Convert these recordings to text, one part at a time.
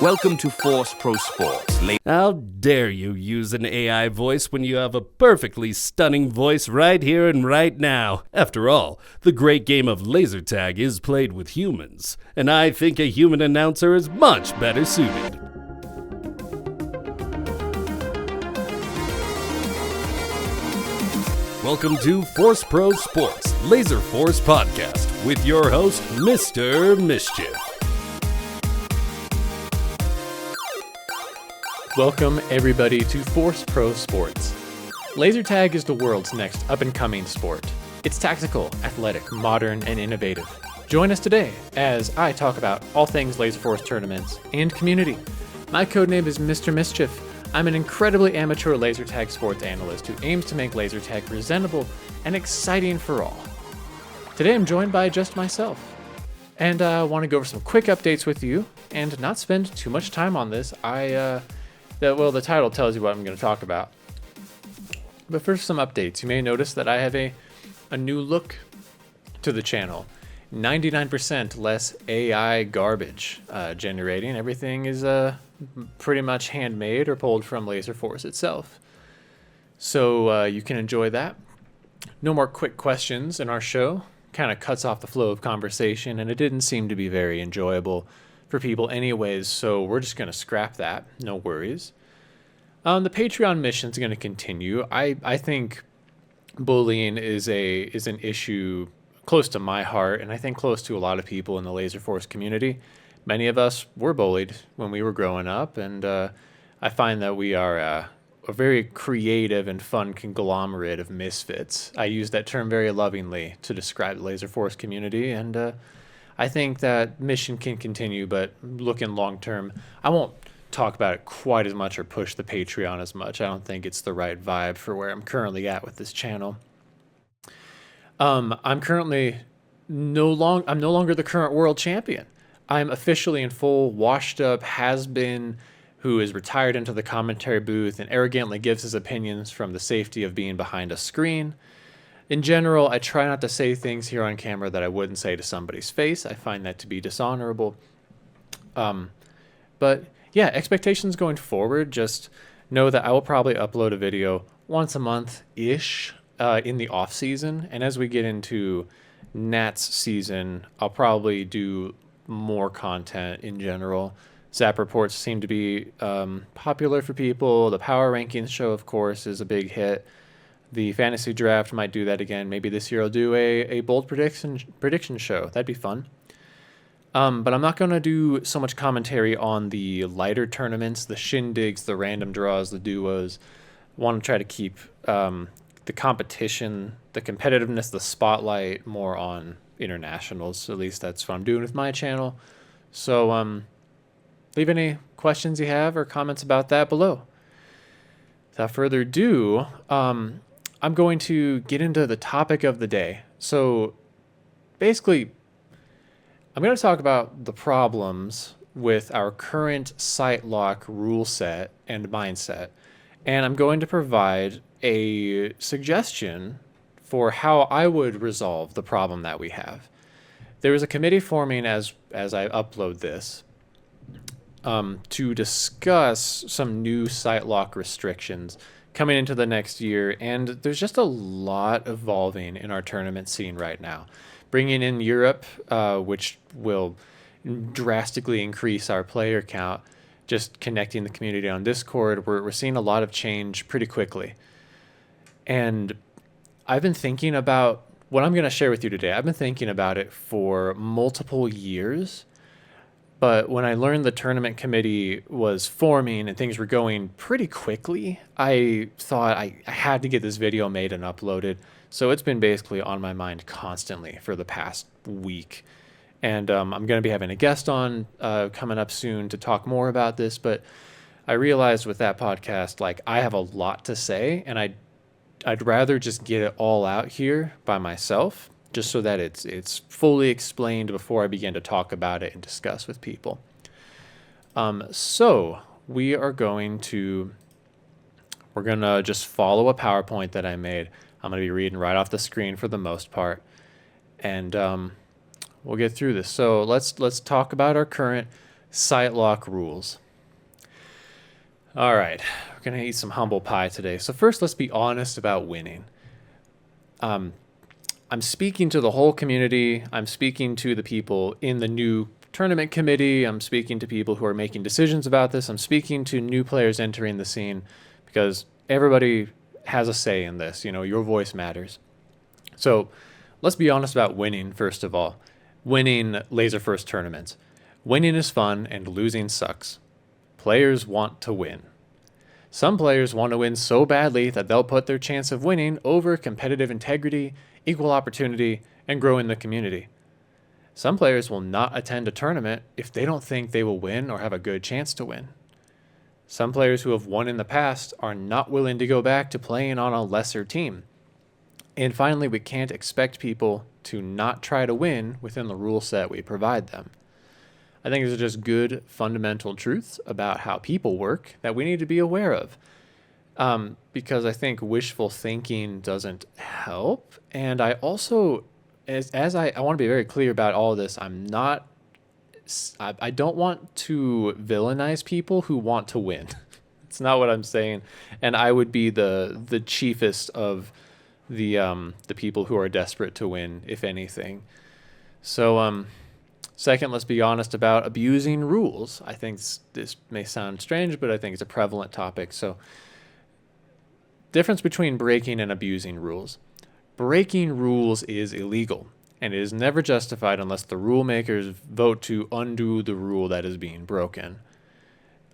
Welcome to ForceProSports. How dare you use an AI voice when you have a perfectly stunning voice right here and right now? After all, the great game of laser tag is played with humans, and I think a human announcer is much better suited. Welcome to ForceProSports Laserforce Podcast with your host, Mr. Mischief. Welcome, everybody, to ForceProSports. Laser tag is the world's next up-and-coming sport. It's tactical, athletic, modern, and innovative. Join us today as I talk about all things Laserforce tournaments and community. My codename is Mr. Mischief. I'm an incredibly amateur laser tag sports analyst who aims to make laser tag presentable and exciting for all. Today I'm joined by just myself, and I want to go over some quick updates with you and not spend too much time on this. The title tells you what I'm going to talk about. But first, some updates. You may notice that I have a new look to the channel. 99% less AI garbage generating. Everything is pretty much handmade or pulled from Laserforce itself. So you can enjoy that. No more quick questions in our show. Kind of cuts off the flow of conversation, and it didn't seem to be very enjoyable for people anyways, so we're just going to scrap that. No worries. The Patreon mission is going to continue. I think bullying is an issue close to my heart, and I think close to a lot of people in the Laserforce community. Many of us were bullied when we were growing up, and I find that we are a very creative and fun conglomerate of misfits. I use that term very lovingly to describe the Laserforce community, and I think that mission can continue, but looking long term, I won't talk about it quite as much or push the Patreon as much. I don't think it's the right vibe for where I'm currently at with this channel. I'm currently no longer the current world champion. I'm officially in full washed up has-been who is retired into the commentary booth and arrogantly gives his opinions from the safety of being behind a screen. In general, I try not to say things here on camera that I wouldn't say to somebody's face. I find that to be dishonorable. But yeah, expectations going forward, just know that I will probably upload a video once a month-ish in the off-season. And as we get into Nats season, I'll probably do more content in general. Zap reports seem to be popular for people. The Power Rankings show, of course, is a big hit. The fantasy draft might do that again. Maybe this year I'll do a bold prediction show. That'd be fun. But I'm not going to do so much commentary on the lighter tournaments, the shindigs, the random draws, the duos. I want to try to keep the competition, the competitiveness, the spotlight more on internationals. At least that's what I'm doing with my channel. So leave any questions you have or comments about that below. Without further ado, I'm going to get into the topic of the day. So basically, I'm going to talk about the problems with our current sight lock rule set and mindset. And I'm going to provide a suggestion for how I would resolve the problem that we have. There is a committee forming as I upload this to discuss some new sight lock restrictions coming into the next year, and there's just a lot evolving in our tournament scene right now. Bringing in Europe, which will drastically increase our player count, just connecting the community on Discord, we're seeing a lot of change pretty quickly. And I've been thinking about what I'm going to share with you today. I've been thinking about it for multiple years. But when I learned the tournament committee was forming and things were going pretty quickly, I thought I had to get this video made and uploaded. So it's been basically on my mind constantly for the past week. And I'm going to be having a guest on coming up soon to talk more about this. But I realized with that podcast, like, I have a lot to say, and I'd rather just get it all out here by myself, just so that it's fully explained before I begin to talk about it and discuss with people. So we're going to just follow a PowerPoint that I made. I'm going to be reading right off the screen for the most part, and we'll get through this. So let's talk about our current Sight lock rules. All right, we're going to eat some humble pie today. So first, let's be honest about winning. I'm speaking to the whole community. I'm speaking to the people in the new tournament committee. I'm speaking to people who are making decisions about this. I'm speaking to new players entering the scene because everybody has a say in this. You know, your voice matters. So let's be honest about winning, first of all. Winning Laserforce tournaments. Winning is fun and losing sucks. Players want to win. Some players want to win so badly that they'll put their chance of winning over competitive integrity, equal opportunity, and growing the community. Some players will not attend a tournament if they don't think they will win or have a good chance to win. Some players who have won in the past are not willing to go back to playing on a lesser team. And finally, we can't expect people to not try to win within the rule set we provide them. I think these are just good fundamental truths about how people work that we need to be aware of. Because I think wishful thinking doesn't help. And I also, I want to be very clear about all of this, I don't want to villainize people who want to win. It's not what I'm saying. And I would be the chiefest of the people who are desperate to win, if anything. So, second, let's be honest about abusing rules. I think this may sound strange, but I think it's a prevalent topic. So, difference between breaking and abusing rules. Breaking rules is illegal, and it is never justified unless the rule makers vote to undo the rule that is being broken.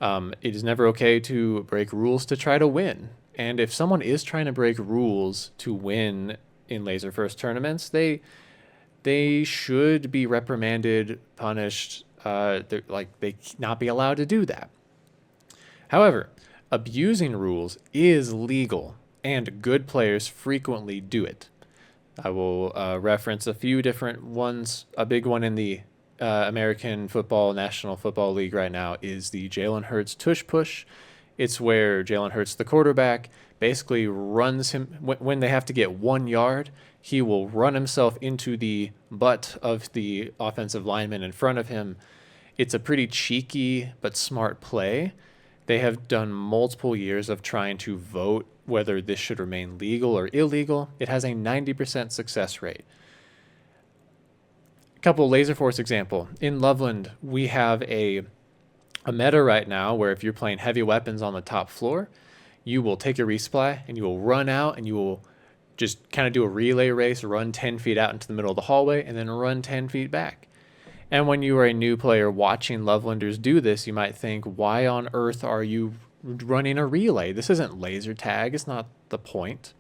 It is never okay to break rules to try to win. And if someone is trying to break rules to win in Laserforce tournaments, they should be reprimanded, punished. They not be allowed to do that. However, abusing rules is legal, and good players frequently do it. I will reference a few different ones. A big one in the American Football National Football League right now is the Jalen Hurts tush push. It's where Jalen Hurts, the quarterback, basically runs him when they have to get 1 yard. He will run himself into the butt of the offensive lineman in front of him. It's a pretty cheeky but smart play. They have done multiple years of trying to vote whether this should remain legal or illegal. It has a 90% success rate. A couple Laserforce example. In Loveland, we have a meta right now where if you're playing heavy weapons on the top floor, you will take a resupply and you will run out and you will just kind of do a relay race, run 10 feet out into the middle of the hallway and then run 10 feet back. And when you are a new player watching Lovelanders do this, you might think, why on earth are you running a relay? This isn't laser tag. It's not the point.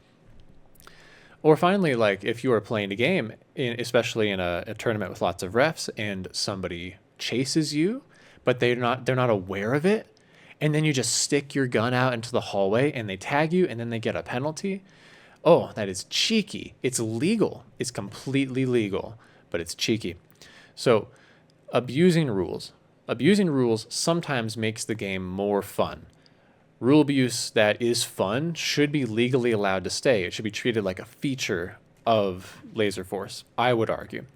Or finally, like if you are playing a game, especially in a tournament with lots of refs, and somebody chases you, but they're not aware of it, and then you just stick your gun out into the hallway and they tag you and then they get a penalty. Oh, that is cheeky. It's legal. It's completely legal, but it's cheeky. So abusing rules sometimes makes the game more fun. Rule abuse that is fun should be legally allowed to stay. It should be treated like a feature of Laserforce, I would argue.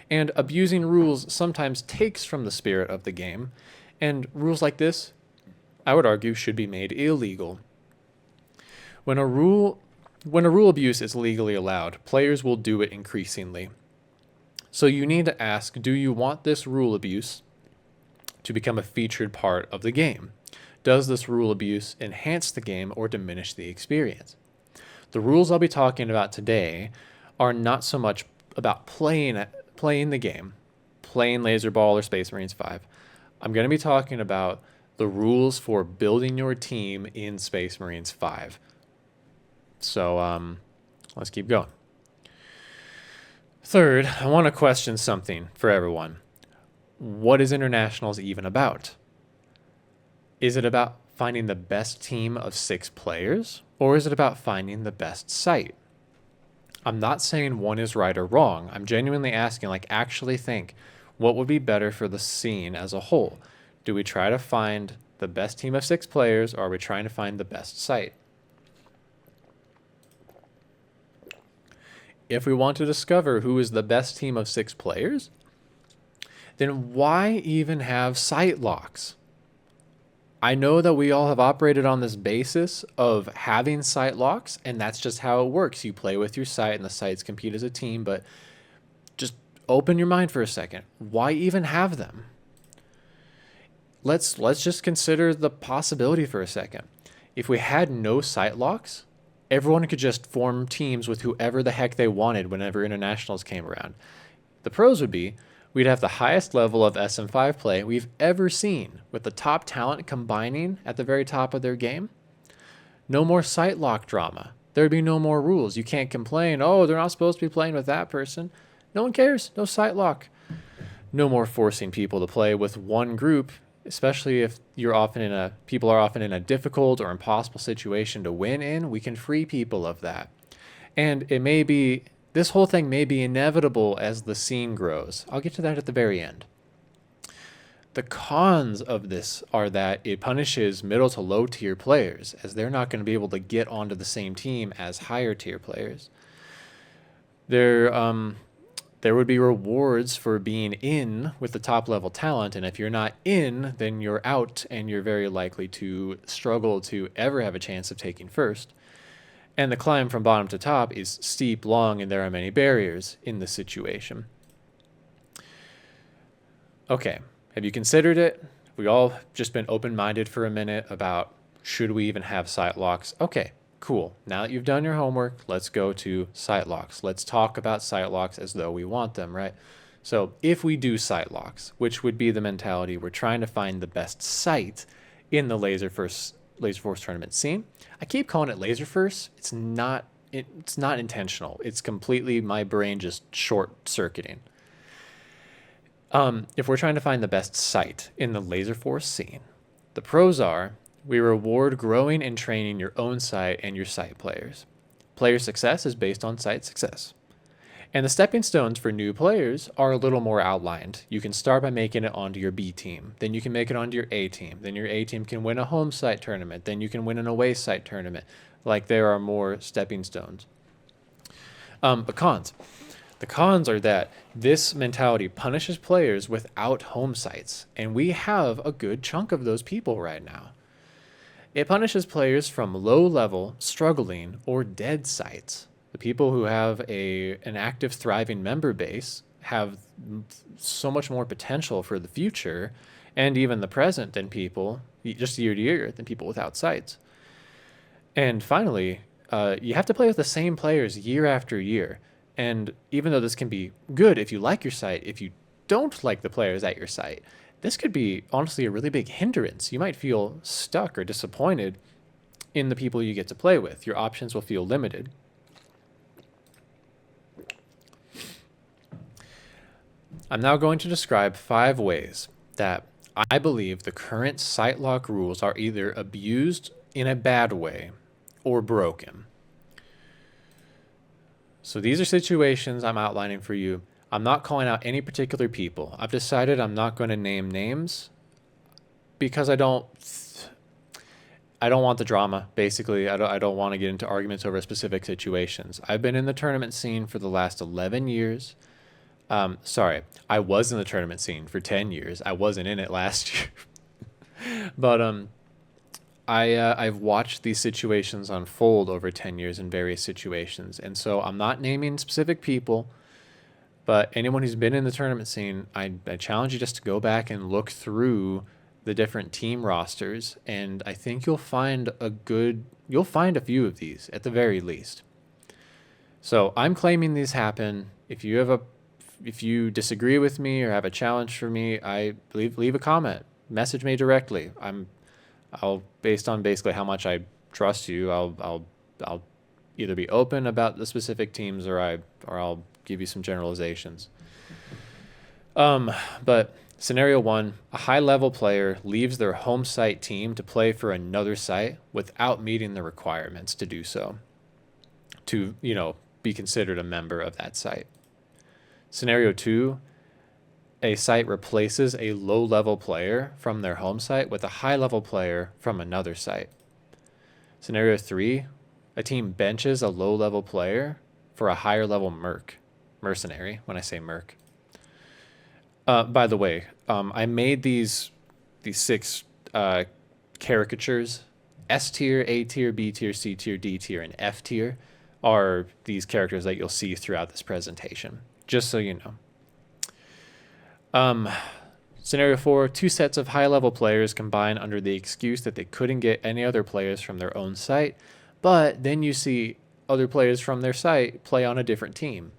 And abusing rules sometimes takes from the spirit of the game, and rules like this, I would argue, should be made illegal. When a rule abuse is legally allowed, players will do it increasingly. So you need to ask, do you want this rule abuse to become a featured part of the game? Does this rule abuse enhance the game or diminish the experience? The rules I'll be talking about today are not so much about playing the game, playing Laserball or Space Marines 5. I'm going to be talking about the rules for building your team in Space Marines 5. So let's keep going. Third, I want to question something for everyone. What is Internationals even about? Is it about finding the best team of 6 players, or is it about finding the best site? I'm not saying one is right or wrong. I'm genuinely asking, actually think, what would be better for the scene as a whole? Do we try to find the best team of 6 players, or are we trying to find the best site? If we want to discover who is the best team of 6 players, then why even have site locks? I know that we all have operated on this basis of having site locks, and that's just how it works. You play with your site and the sites compete as a team, but just open your mind for a second. Why even have them? Let's just consider the possibility for a second. If we had no site locks, everyone could just form teams with whoever the heck they wanted whenever internationals came around. The pros would be we'd have the highest level of SM5 play we've ever seen, with the top talent combining at the very top of their game. No more site lock drama. There'd be no more rules. You can't complain, oh, they're not supposed to be playing with that person. No one cares. No site lock. No more forcing people to play with one group, especially if people are often in a difficult or impossible situation to win in. We can free people of that. And this whole thing may be inevitable as the scene grows. I'll get to that at the very end. The cons of this are that it punishes middle to low tier players, as they're not going to be able to get onto the same team as higher tier players. There would be rewards for being in with the top level talent, and if you're not in, then you're out, and you're very likely to struggle to ever have a chance of taking first. And the climb from bottom to top is steep, long, and there are many barriers in this situation. Okay, have you considered it? We all just been open-minded for a minute about should we even have site locks? Okay, cool. Now that you've done your homework, let's go to site locks. Let's talk about site locks as though we want them, right? So if we do site locks, which would be the mentality, we're trying to find the best site in the Laserforce tournament scene. I keep calling it Laserforce. It's not intentional. It's completely my brain just short-circuiting. If we're trying to find the best site in the Laserforce scene, the pros are we reward growing and training your own site and your site players. Player success is based on site success. And the stepping stones for new players are a little more outlined. You can start by making it onto your B team. Then you can make it onto your A team. Then your A team can win a home site tournament. Then you can win an away site tournament. Like, there are more stepping stones. But cons. The cons are that this mentality punishes players without home sites. And we have a good chunk of those people right now. It punishes players from low-level, struggling, or dead sites. The people who have an active, thriving member base have so much more potential for the future and even the present than people, just year to year, than people without sites. And finally, you have to play with the same players year after year. And even though this can be good if you like your site, if you don't like the players at your site, this could be honestly a really big hindrance. You might feel stuck or disappointed in the people you get to play with. Your options will feel limited. I'm now going to describe 5 ways that I believe the current site lock rules are either abused in a bad way or broken. So these are situations I'm outlining for you. I'm not calling out any particular people. I've decided I'm not going to name names because I don't want the drama, basically. I don't want to get into arguments over specific situations. I've been in the tournament scene for the last 11 years. I was in the tournament scene for 10 years. I wasn't in it last year. But I've watched these situations unfold over 10 years in various situations. And so I'm not naming specific people, but anyone who's been in the tournament scene, I challenge you just to go back and look through the different team rosters, and I think you'll find a few of these at the very least. So I'm claiming these happen. If you disagree with me or have a challenge for me, I believe leave a comment, message me directly. I'll based on basically how much I trust you, I'll either be open about the specific teams or I'll give you some generalizations. But scenario 1, a high-level player leaves their home site team to play for another site without meeting the requirements to do so, to, be considered a member of that site. Scenario 2, a site replaces a low-level player from their home site with a high-level player from another site. Scenario 3, a team benches a low-level player for a higher-level mercenary, when I say merc. By the way, I made these 6 caricatures. S tier, A tier, B tier, C tier, D tier, and F tier are these characters that you'll see throughout this presentation, just so you know. Scenario 4, 2 sets of high-level players combine under the excuse that they couldn't get any other players from their own site, but then you see other players from their site play on a different team.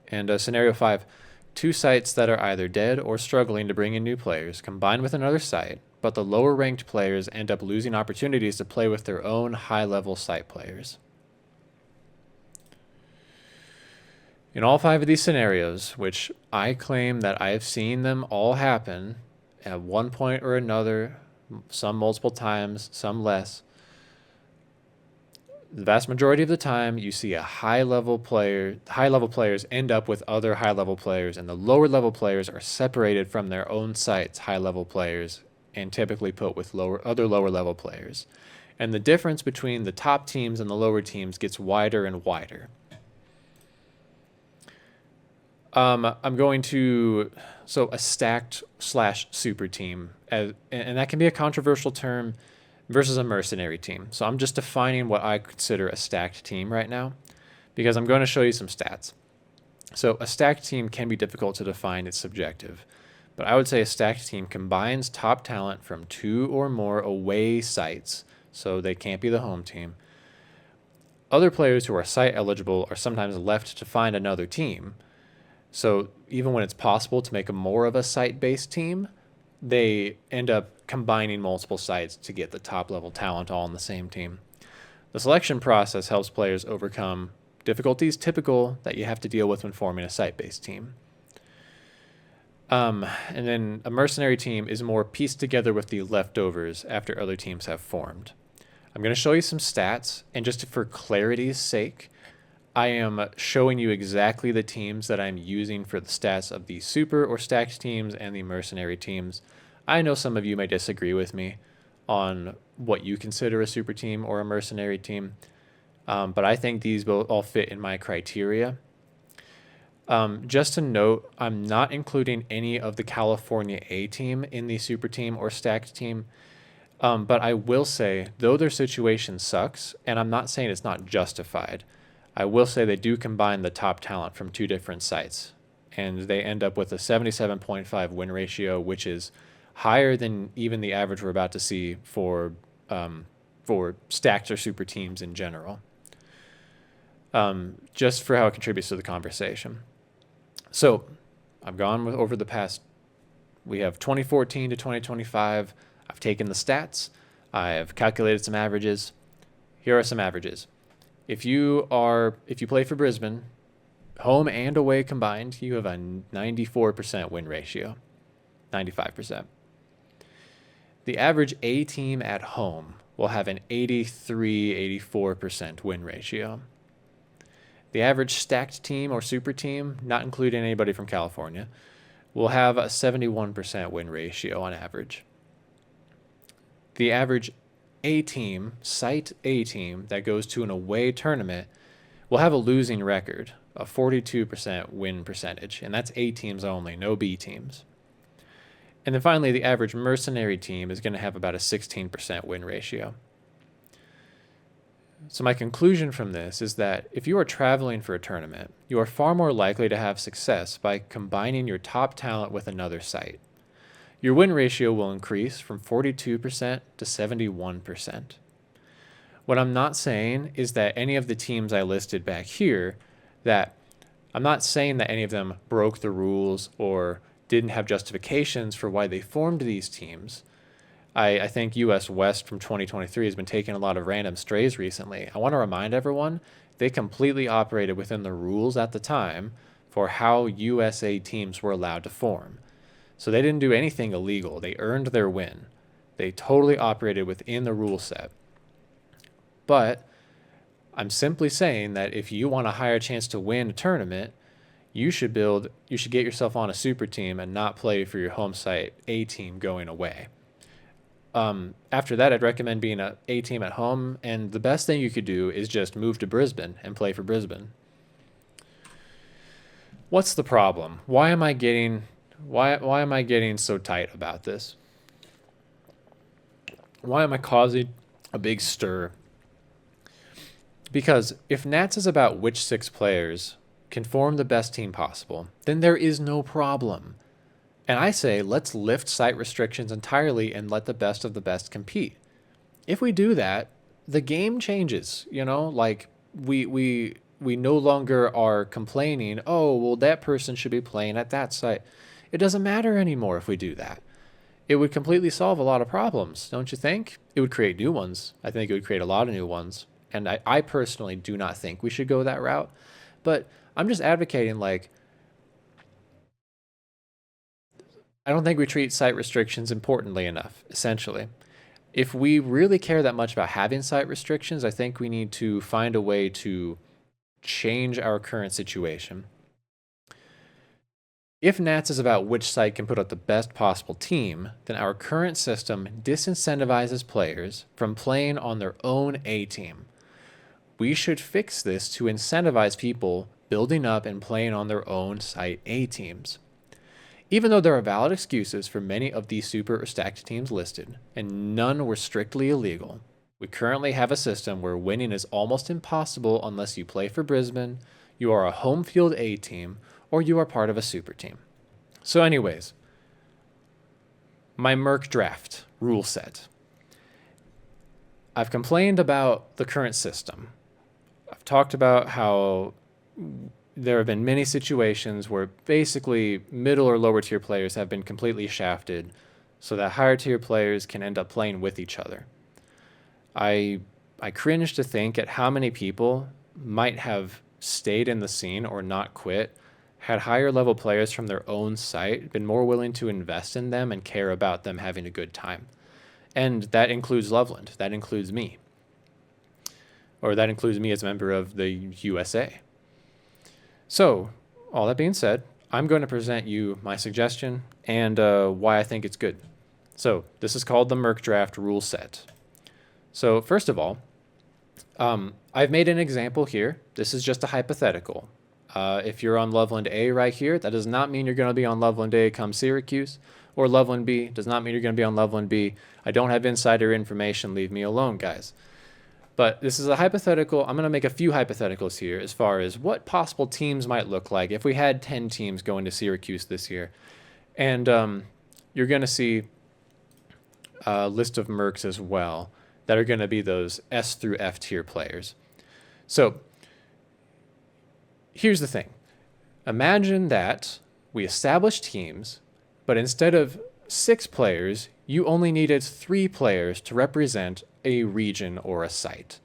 And scenario 5, 2 sites that are either dead or struggling to bring in new players combine with another site, but the lower ranked players end up losing opportunities to play with their own high-level site players. In all 5 of these scenarios, which I claim that I have seen them all happen at one point or another, some multiple times, some less, the vast majority of the time you see a high-level players end up with other high-level players, and the lower-level players are separated from their own sites, high-level players, and typically put with other lower-level players. And the difference between the top teams and the lower teams gets wider and wider. I'm going to, so a stacked / super team, and that can be a controversial term, versus a mercenary team. So I'm just defining what I consider a stacked team right now, because I'm going to show you some stats. So a stacked team can be difficult to define, it's subjective, but I would say a stacked team combines top talent from 2 or more away sites, so they can't be the home team. Other players who are site eligible are sometimes left to find another team. So even when it's possible to make more of a site-based team, they end up combining multiple sites to get the top-level talent all on the same team. The selection process helps players overcome difficulties typical that you have to deal with when forming a site-based team. And then a mercenary team is more pieced together with the leftovers after other teams have formed. I'm going to show you some stats, and just for clarity's sake, I am showing you exactly the teams that I'm using for the stats of the super or stacked teams and the mercenary teams. I know some of you may disagree with me on what you consider a super team or a mercenary team, but I think these both all fit in my criteria. Just to note, I'm not including any of the California A team in the super team or stacked team, but I will say, though their situation sucks, and I'm not saying it's not justified, I will say they do combine the top talent from 2 different sites, and they end up with a 77.5 win ratio, which is higher than even the average we're about to see for stacked or super teams in general, just for how it contributes to the conversation. So I've gone over the past, we have 2014 to 2025. I've taken the stats. I have calculated some averages. Here are some averages. If you play for Brisbane, home and away combined, you have a 94% win ratio, 95%. The average A team at home will have an 84% win ratio. The average stacked team or super team, not including anybody from California, will have a 71% win ratio on average. The average A team, site A team, that goes to an away tournament will have a losing record, a 42% win percentage, and that's A teams only, no B teams. And then finally, the average mercenary team is going to have about a 16% win ratio. So my conclusion from this is that if you are traveling for a tournament, you are far more likely to have success by combining your top talent with another site. Your win ratio will increase from 42% to 71%. What I'm not saying is that any of the teams I listed back here, that I'm not saying that any of them broke the rules or didn't have justifications for why they formed these teams. I think US West from 2023 has been taking a lot of random strays recently. I want to remind everyone, they completely operated within the rules at the time for how USA teams were allowed to form. So they didn't do anything illegal. They earned their win. They totally operated within the rule set. But I'm simply saying that if you want a higher chance to win a tournament, you should get yourself on a super team and not play for your home site A team going away. After that, I'd recommend being an A team at home, and the best thing you could do is just move to Brisbane and play for Brisbane. What's the problem? Why am I getting so tight about this? Why am I causing a big stir? Because if Nats is about which 6 players can form the best team possible, then there is no problem. And I say, let's lift site restrictions entirely and let the best of the best compete. If we do that, the game changes, like we no longer are complaining, oh, well, that person should be playing at that site. It doesn't matter anymore if we do that. It would completely solve a lot of problems, don't you think? It would create new ones. I think it would create a lot of new ones. And I personally do not think we should go that route. But I'm just advocating, like, I don't think we treat site restrictions importantly enough, essentially. If we really care that much about having site restrictions, I think we need to find a way to change our current situation. If Nats is about which site can put out the best possible team, then our current system disincentivizes players from playing on their own A team. We should fix this to incentivize people building up and playing on their own site A teams. Even though there are valid excuses for many of these super or stacked teams listed, and none were strictly illegal, we currently have a system where winning is almost impossible unless you play for Brisbane, you are a home field A team, or you are part of a super team. So anyways, my Merc draft rule set. I've complained about the current system. I've talked about how there have been many situations where basically middle or lower tier players have been completely shafted so that higher tier players can end up playing with each other. I cringe to think at how many people might have stayed in the scene or not quit had higher level players from their own site been more willing to invest in them and care about them having a good time. And that includes Loveland. That includes me. Or that includes me as a member of the USA. So, all that being said, I'm going to present you my suggestion and why I think it's good. So, this is called the Merc Draft Rule Set. So, first of all, I've made an example here. This is just a hypothetical. If you're on Loveland A right here, that does not mean you're going to be on Loveland A come Syracuse, or Loveland B does not mean you're going to be on Loveland B. I don't have insider information. Leave me alone, guys. But this is a hypothetical. I'm going to make a few hypotheticals here as far as what possible teams might look like if we had 10 teams going to Syracuse this year. And you're going to see a list of Mercs as well that are going to be those S through F tier players. So here's the thing. Imagine that we established teams, but instead of 6 players, you only needed 3 players to represent a region or a site.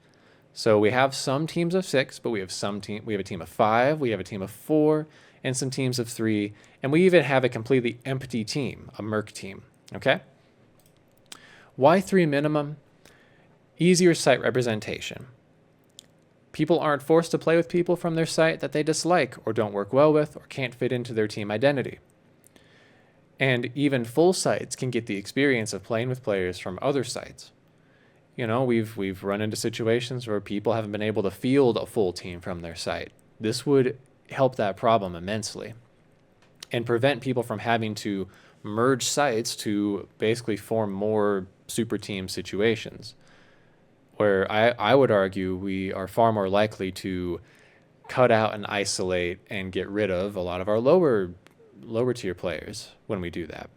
So we have some teams of 6, but we have a team of 5, we have a team of 4, and some teams of 3, and we even have a completely empty team, a Merc team. Okay? Why 3 minimum? Easier site representation. People aren't forced to play with people from their site that they dislike or don't work well with or can't fit into their team identity. And even full sites can get the experience of playing with players from other sites. We've run into situations where people haven't been able to field a full team from their site. This would help that problem immensely and prevent people from having to merge sites to basically form more super team situations, where I would argue we are far more likely to cut out and isolate and get rid of a lot of our lower tier players when we do that.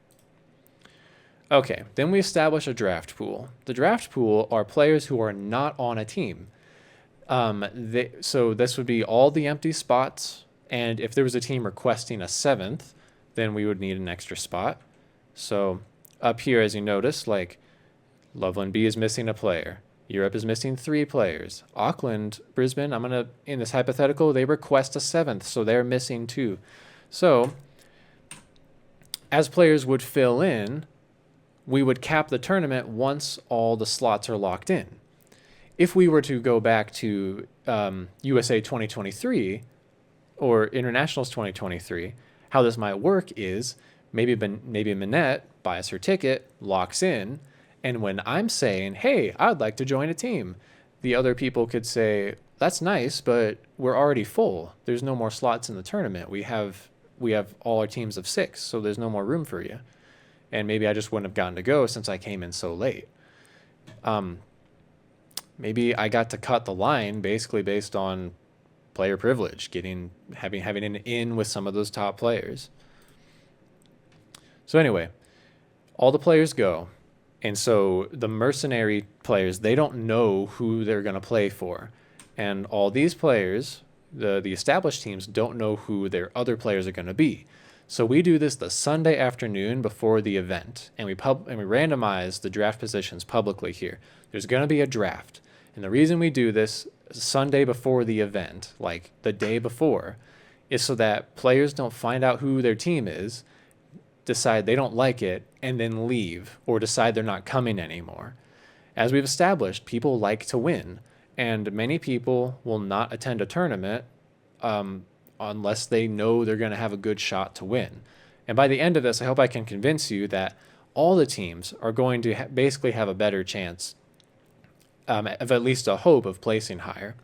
Okay, then we establish a draft pool. The draft pool are players who are not on a team. So this would be all the empty spots, and if there was a team requesting a 7th, then we would need an extra spot. So up here, as you notice, like Loveland B is missing a player. Europe is missing 3 players. Auckland, Brisbane, in this hypothetical, they request a 7th, so they're missing 2. So as players would fill in, we would cap the tournament once all the slots are locked in. If we were to go back to USA 2023 or Internationals 2023, how this might work is maybe Manette buys her ticket, locks in, and when I'm saying, hey, I'd like to join a team, the other people could say, that's nice, but we're already full. There's no more slots in the tournament. We have all our teams of 6, so there's no more room for you. And maybe I just wouldn't have gotten to go since I came in so late. Maybe I got to cut the line basically based on player privilege, having an in with some of those top players. So anyway, all the players go. And so the mercenary players, they don't know who they're going to play for. And all these players, the established teams, don't know who their other players are going to be. So we do this the Sunday afternoon before the event, and we randomize the draft positions publicly here. There's going to be a draft. And the reason we do this Sunday before the event, like the day before, is so that players don't find out who their team is, decide they don't like it, and then leave or decide they're not coming anymore. As we've established, people like to win, and many people will not attend a tournament unless they know they're going to have a good shot to win. And by the end of this, I hope I can convince you that all the teams are going to basically have a better chance of at least a hope of placing higher.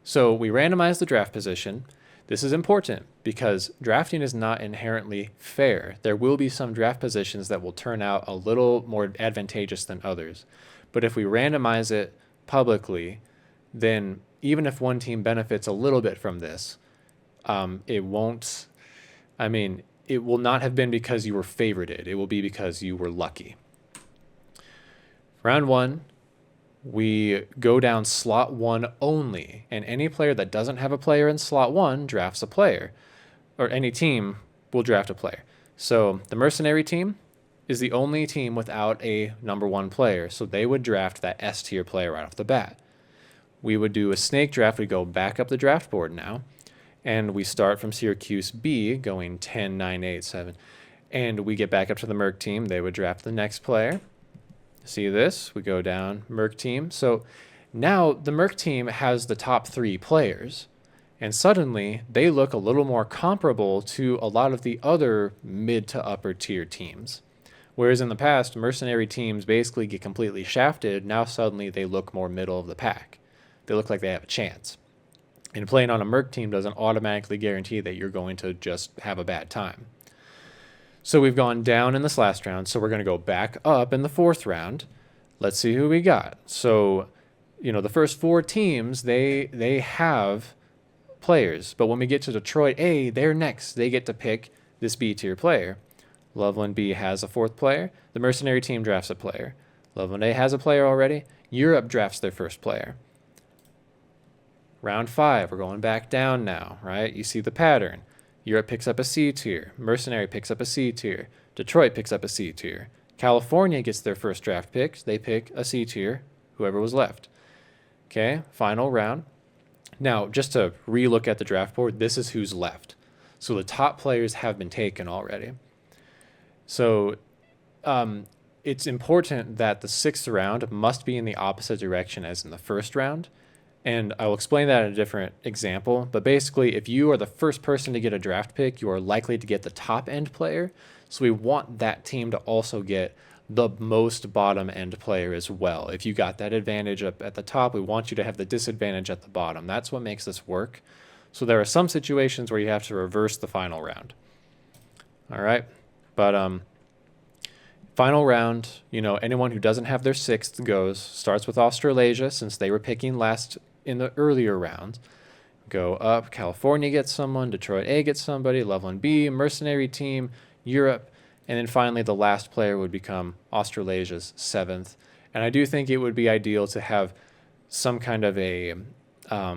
So we randomize the draft position. This is important because drafting is not inherently fair. There will be some draft positions that will turn out a little more advantageous than others. But if we randomize it publicly, then even if one team benefits a little bit from this, it will not have been because you were favorited. It will be because you were lucky. Round 1, we go down slot 1 only, and any player that doesn't have a player in slot 1 drafts a player, or any team will draft a player. So the mercenary team is the only team without a number 1 player, so they would draft that S tier player right off the bat. We would do a snake draft. We go back up the draft board now, and we start from Syracuse B, going 10, 9, 8, 7, and we get back up to the Merc team. They would draft the next player. See this? We go down, Merc team. So now the Merc team has the top 3 players, and suddenly they look a little more comparable to a lot of the other mid to upper tier teams. Whereas in the past, mercenary teams basically get completely shafted. Now suddenly they look more middle of the pack. They look like they have a chance. And playing on a Merc team doesn't automatically guarantee that you're going to just have a bad time. So we've gone down in this last round, so we're going to go back up in the 4th round. Let's see who we got. So, the first 4 teams, they have players. But when we get to Detroit A, they're next. They get to pick this B tier player. Loveland B has a 4th player. The mercenary team drafts a player. Loveland A has a player already. Europe drafts their first player. Round 5, we're going back down now, right? You see the pattern. Europe picks up a C tier. Mercenary picks up a C tier. Detroit picks up a C tier. California gets their first draft pick. They pick a C tier, whoever was left. Okay, final round. Now, just to re-look at the draft board, this is who's left. So the top players have been taken already. So it's important that the 6th round must be in the opposite direction as in the 1st round. And I will explain that in a different example. But basically, if you are the first person to get a draft pick, you are likely to get the top end player. So we want that team to also get the most bottom end player as well. If you got that advantage up at the top, we want you to have the disadvantage at the bottom. That's what makes this work. So there are some situations where you have to reverse the final round. All right. But final round, anyone who doesn't have their 6th starts with Australasia, since they were picking last in the earlier rounds. Go up, California gets someone, Detroit A gets somebody, Loveland B, mercenary team, Europe, and then finally the last player would become Australasia's 7th. And I do think it would be ideal to have some kind of a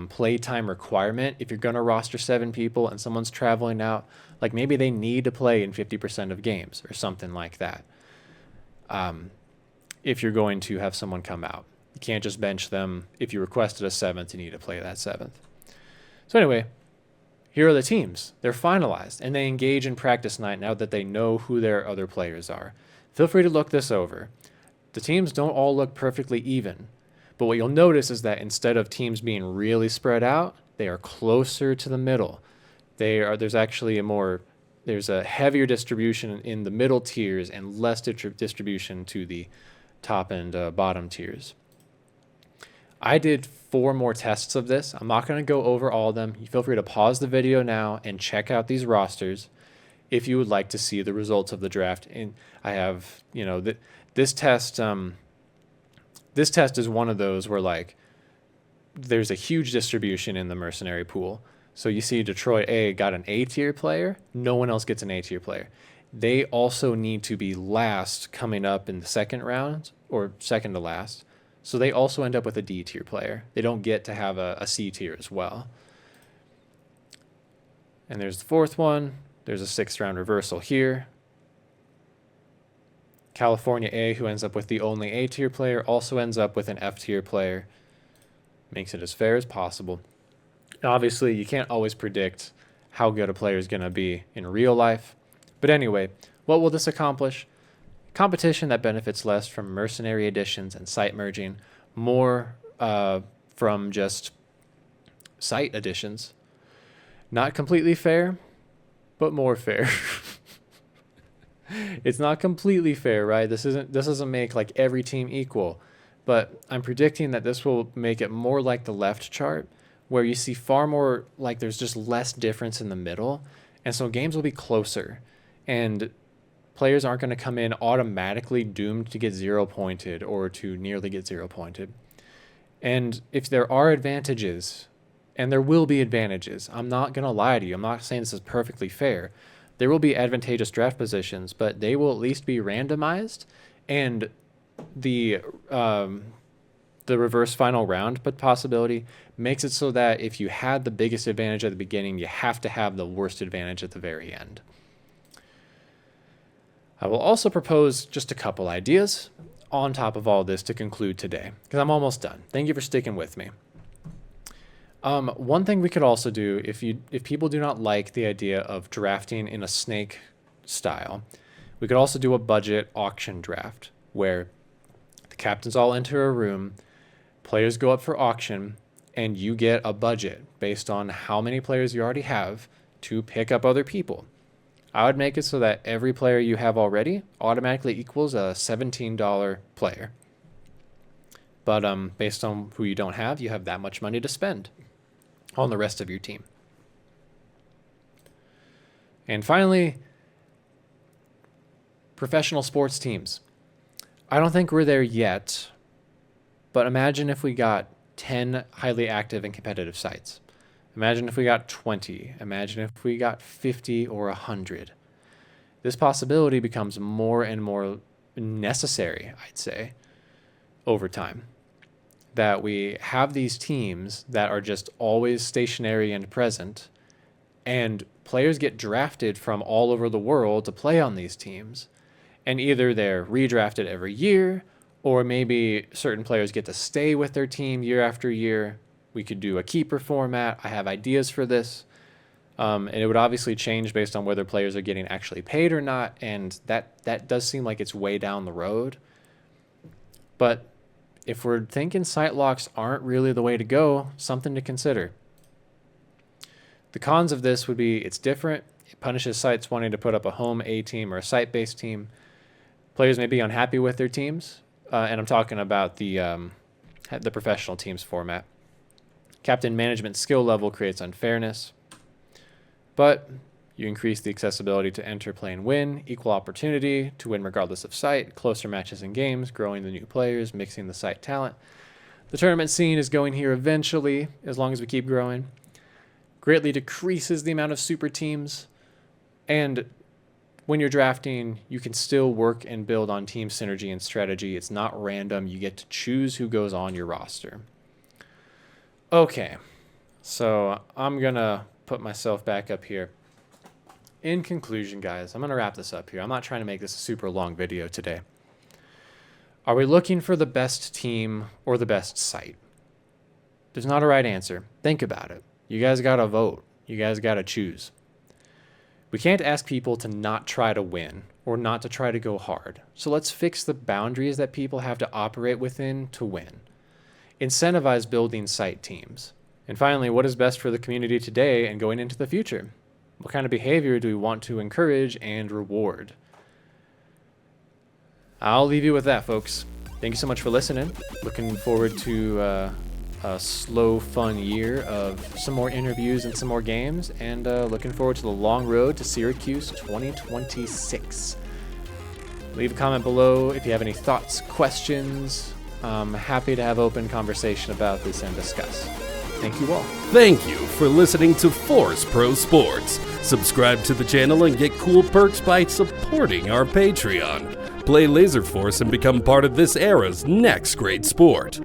playtime requirement if you're going to roster 7 people and someone's traveling out. Like maybe they need to play in 50% of games or something like that. If you're going to have someone come out. You can't just bench them. If you requested a 7th, you need to play that 7th. So anyway, here are the teams. They're finalized, and they engage in practice night now that they know who their other players are. Feel free to look this over. The teams don't all look perfectly even, but what you'll notice is that instead of teams being really spread out, they are closer to the middle. There's a heavier distribution in the middle tiers and less distribution to the top and bottom tiers. I did 4 more tests of this. I'm not going to go over all of them. You feel free to pause the video now and check out these rosters if you would like to see the results of the draft. And I have, you know, this test is one of those where like there's a huge distribution in the mercenary pool. So you see Detroit A got an A tier player. No one else gets an A tier player. They also need to be last coming up in the second round or second to last. So they also end up with a D tier player. They don't get to have a C tier as well. And there's the 4th one. There's a 6th round reversal here. California A, who ends up with the only A tier player, also ends up with an F tier player. Makes it as fair as possible. Obviously, you can't always predict how good a player is going to be in real life. But anyway, what will this accomplish? Competition that benefits less from mercenary additions and site merging, more from just site additions. Not completely fair, but more fair. It's not completely fair, right? This doesn't make like every team equal, but I'm predicting that this will make it more like the left chart, where you see far more like there's just less difference in the middle, and so games will be closer, and players aren't going to come in automatically doomed to get 0 pointed or to nearly get 0 pointed. And if there are advantages, and there will be advantages, I'm not going to lie to you. I'm not saying this is perfectly fair. There will be advantageous draft positions, but they will at least be randomized, and the reverse final round possibility makes it so that if you had the biggest advantage at the beginning, you have to have the worst advantage at the very end. I will also propose just a couple ideas on top of all this to conclude today, because I'm almost done. Thank you for sticking with me. One thing we could also do, if people do not like the idea of drafting in a snake style, we could also do a budget auction draft where the captains all enter a room, players go up for auction, and you get a budget based on how many players you already have to pick up other people. I would make it so that every player you have already automatically equals a $17 player. But based on who you don't have, you have that much money to spend on the rest of your team. And finally, professional sports teams. I don't think we're there yet, but imagine if we got 10 highly active and competitive sites. Imagine if we got 20. Imagine if we got 50 or 100. This possibility becomes more and more necessary, I'd say, over time. That we have these teams that are just always stationary and present, and players get drafted from all over the world to play on these teams. And either they're redrafted every year, or maybe certain players get to stay with their team year after year. We could do a keeper format. I have ideas for this. And it would obviously change based on whether players are getting actually paid or not, and that does seem like it's way down the road. But if we're thinking site locks aren't really the way to go, something to consider. The cons of this would be it's different. It punishes sites wanting to put up a home A team or a site-based team. Players may be unhappy with their teams, and I'm talking about the professional teams format. Captain management skill level creates unfairness, but you increase the accessibility to enter, play, and win, equal opportunity to win regardless of site, closer matches and games, growing the new players, mixing the site talent. The tournament scene is going here eventually, as long as we keep growing. Greatly decreases the amount of super teams, and when you're drafting, you can still work and build on team synergy and strategy. It's not random. You get to choose who goes on your roster. Okay, so I'm going to put myself back up here. In conclusion, guys, I'm going to wrap this up here. I'm not trying to make this a super long video today. Are we looking for the best team or the best site? There's not a right answer. Think about it. You guys got to vote. You guys got to choose. We can't ask people to not try to win or not to try to go hard. So let's fix the boundaries that people have to operate within to win. Incentivize building site teams. And finally, what is best for the community today and going into the future? What kind of behavior do we want to encourage and reward? I'll leave you with that, folks. Thank you so much for listening. Looking forward to a slow, fun year of some more interviews and some more games, and looking forward to the long road to Syracuse 2026. Leave a comment below if you have any thoughts, questions. I'm happy to have open conversation about this and discuss. Thank you all. Thank you for listening to Force Pro Sports. Subscribe to the channel and get cool perks by supporting our Patreon. Play Laserforce and become part of this era's next great sport.